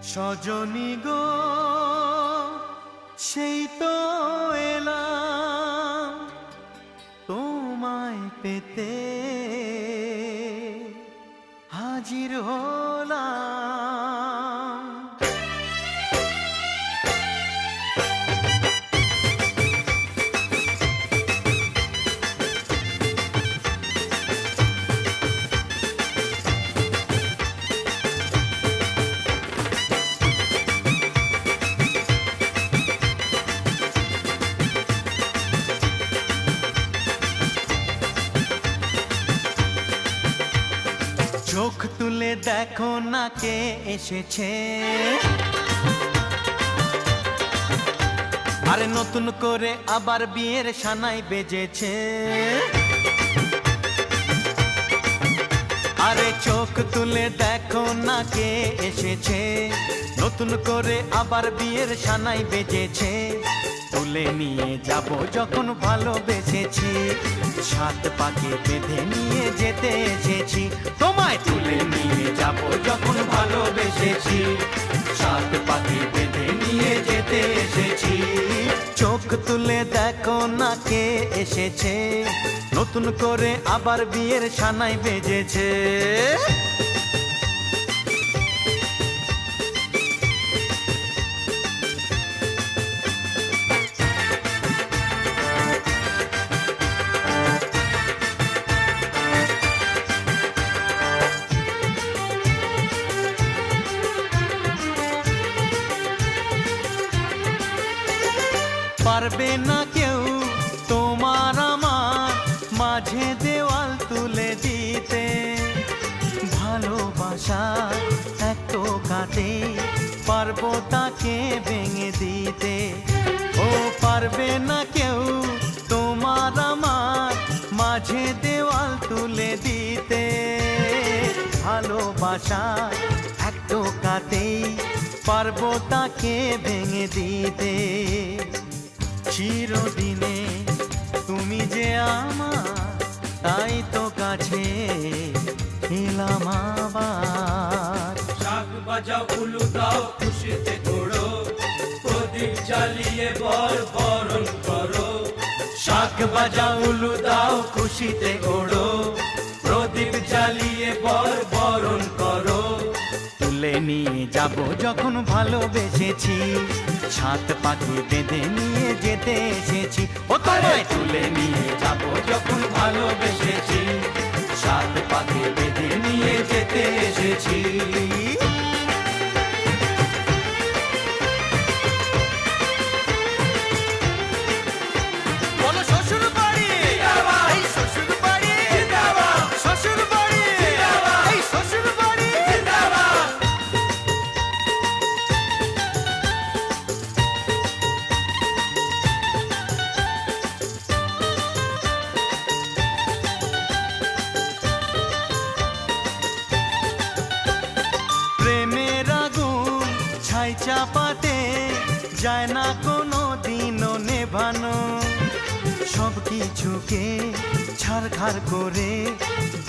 সজনী গো সেই তো এলাম তোমায় পেতে হাজির হলাম। চোখ তুলে দেখো না কে এসেছে, আরে নতুন করে আবার বিয়ের সানাই বেজেছে। আরে চোখ তুলে দেখো না কে এসেছে, নতুন করে আবার বিয়ের সানাই বেজেছে। তুলে নিয়ে যাব যখন ভালোবেসেছি, সাত পাকে বেঁধে নিয়ে যেতে এসেছি। তোমায় তুলে নিয়ে যাব যখন ভালোবেসেছি, সাত পাকে বেঁধে নিয়ে যেতে এসেছি। চোখ তুলে দেখো না কে এসেছে, নতুন করে আবার বিয়ের সানাই বেজেছে। পারবে না কেউ তোমার আমার মাঝে দেওয়াল তুলে দিতে, ভালোবাসা এত কাটে পারবো তাকে ভেঙে দিতে। ও পারবে না কেউ তোমার আমার মাঝে দেওয়াল তুলে দিতে, ভালোবাসা এত কাটেই পারবো তাকে ভেঙে দিতে। চিরদিনে তুমি যে আমার, তাই তো কাছে এলাম আবার। শাক বাজাও উলু দাও খুশিতে ঘোড়ো, প্রদীপ জ্বালিয়ে বরণ করো। শাক বাজাও উলু দাও খুশিতে ওড়ো, প্রদীপ জ্বালিয়ে বরণ করো। তুলে নিয়ে যাব যখন ভালোবেসেছি, সাত পাখি বেঁধে নিয়ে যেতে এসেছি। ও তোমায় তুলে নিয়ে যাব যখন ভালোবেসেছি, সাত পাখি বেঁধে নিয়ে যেতে এসেছি। বলো শ্বশুর বাড়ি, এই শ্বশুর বাড়ি, শ্বশুর বাড়ি, এই শ্বশুর বাড়ি। প্রেমের আগুন ছাই চাপাতে যায় না কোনো দিনও নেভানো, সব কিছুকে ছারখার করে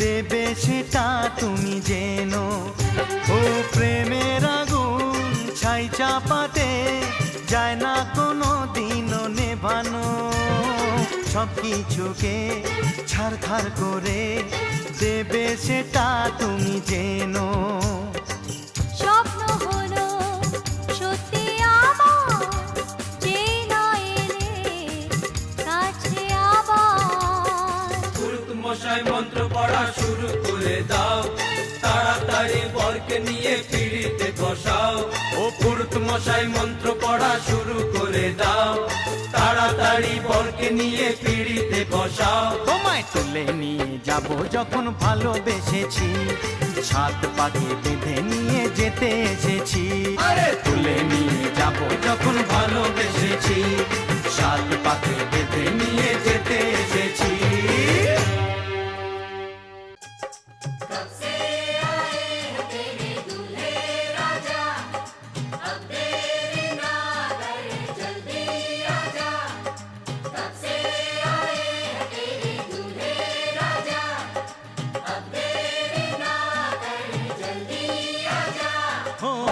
দেবে সেটা তুমি জেনো। ও প্রেমের আগুন ছাই চাপাতে যায় না কোনো দিনও নেভানো, সব কিছুকে ছারখার করে দেবে সেটা তুমি জেনো। স্বপ্ন হলো সত্যি আমার, যে না এলে কাছে আবার। পুরুত মশাই মন্ত্র পড়া শুরু করে দাও, তাড়াতাড়ি বরকে নিয়ে পিড়িতে বসাও। ও পুরুত মশাই মন্ত্র পড়া শুরু করে দাও, তাড়াতাড়ি বরকে নিয়ে পিড়িতে বসাও। তোমায় তুলে নিয়ে যাব যখন ভালোবেসেছি, সাত পাকে বেঁধে নিয়ে যেতে এসেছি। আরে তুলে নিয়ে যাব যখন ভালোবেসেছি, সাত পাকে বেঁধে নিয়ে যেতে এসেছি। अब देरी ना कर जल्दी आजा। ও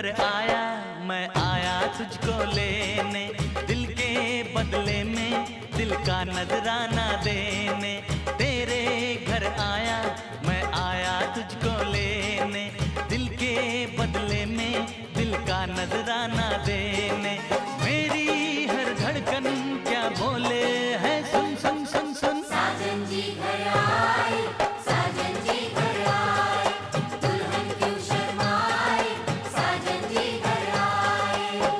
घर आया, मैं आया तुझको लेने, दिल के बदले में दिल का नजराना देने। तेरे घर आया, मैं आया तुझको लेने, दिल के बदले में दिल का नजराना देने। मेरी हर धड़कन क्या बोले है, सुन सुन सुन सुन। साजन जी घर आए, साजन जी घर आए, दुल्हन क्यों शर्माए, साजन जी घर आए।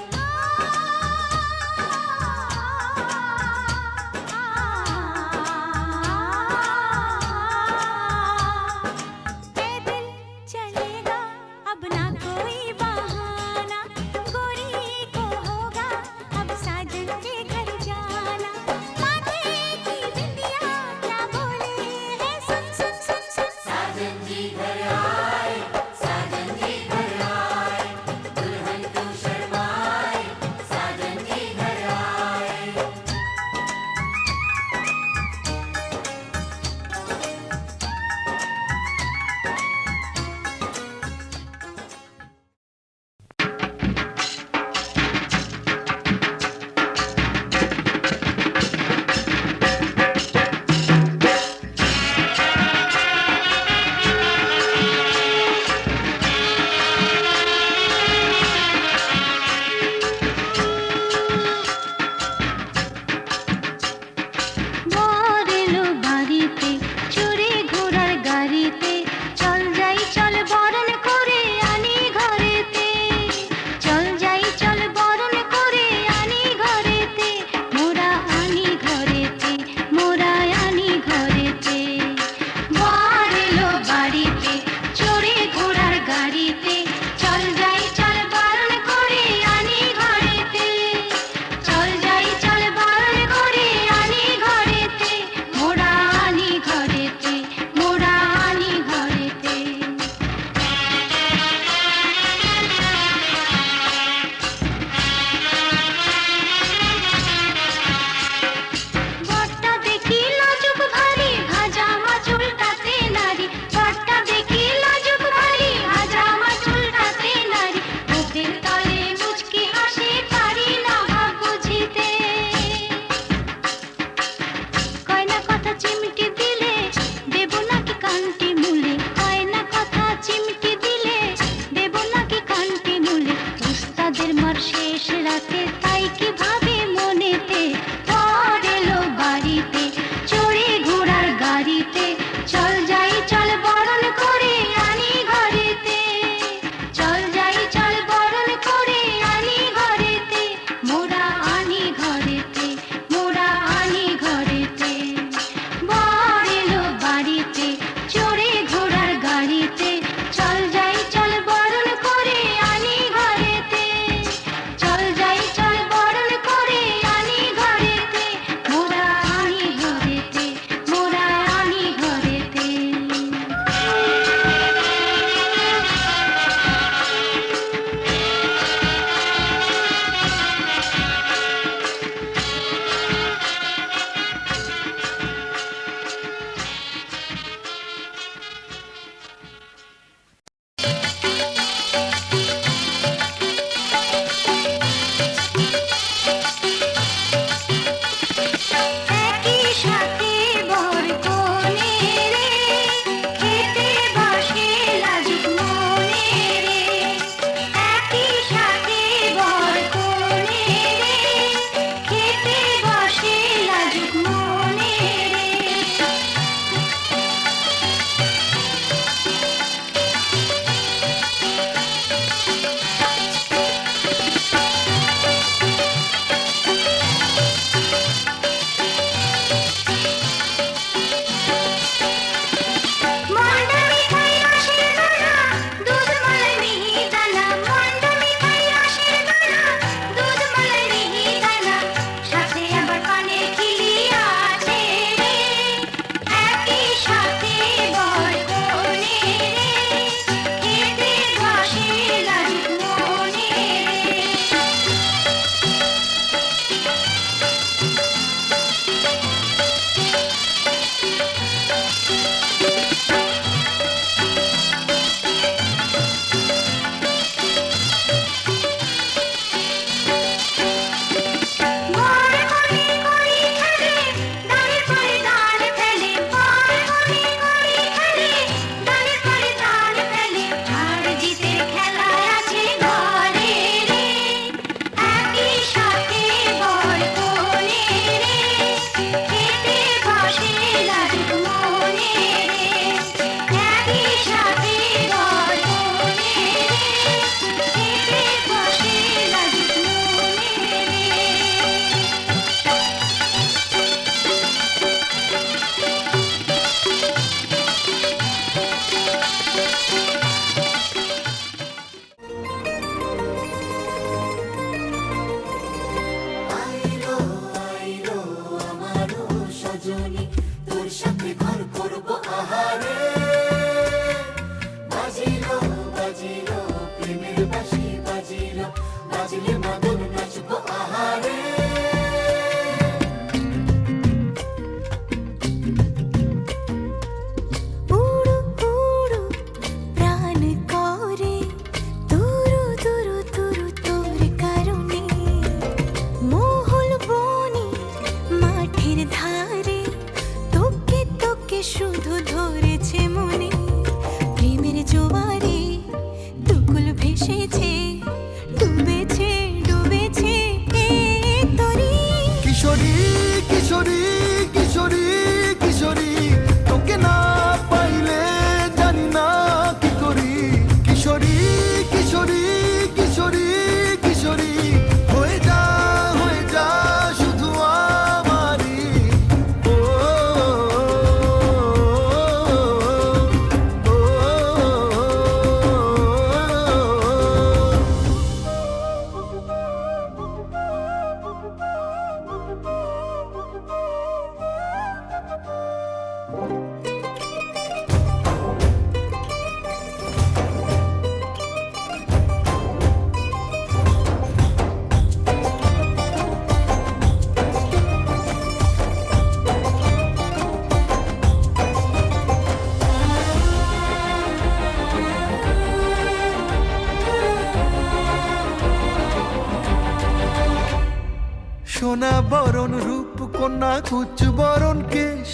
বরণ রূপ কন্যা কুচ বরণ কেশ,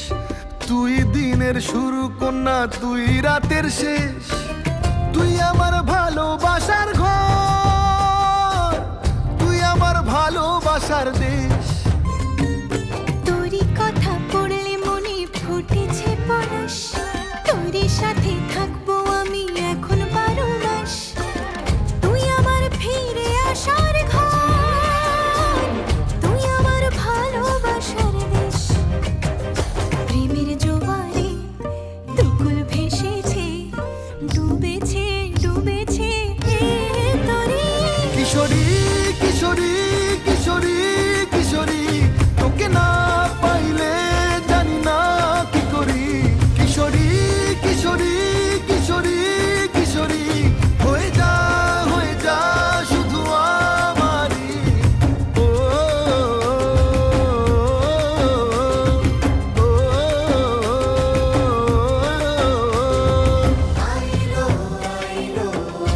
তুই দিনের শুরু কন্যা তুই রাতের শেষ, তুই আমার ভালোবাসার ঘর, তুই আমার ভালোবাসার দেশ। তোরই কথা পড়লে মনে ফুটেছে পরশ, তোরই সাথে থাকবো আমি এখন 12 মাস। তুই আমার ফিরে আসার ঘর, তুই আমার ভালোবাসার দেশ। প্রেমের জোয়ারে দুকুল ভেসেছে, ডুবেছে ডুবেছে তোরে। কিশোরী কিশোরী কিশোরী কিশোরী, তোকে না পাইলে জানি না কি করি। কিশোরী কিশোরী কিশোরী কিশোরী, হয়ে যা শুধু আমারই। ও, আইলো আইলো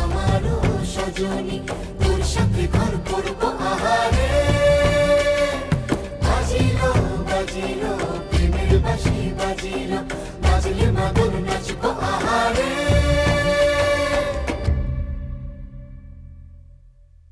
আমারও সজনী, তোর সাথে ঘর করবো আহারে। বাজিলো বাজিলো প্রেমের বাঁশি বাজিলো, বাজলে মাদল নাচবো আহারে।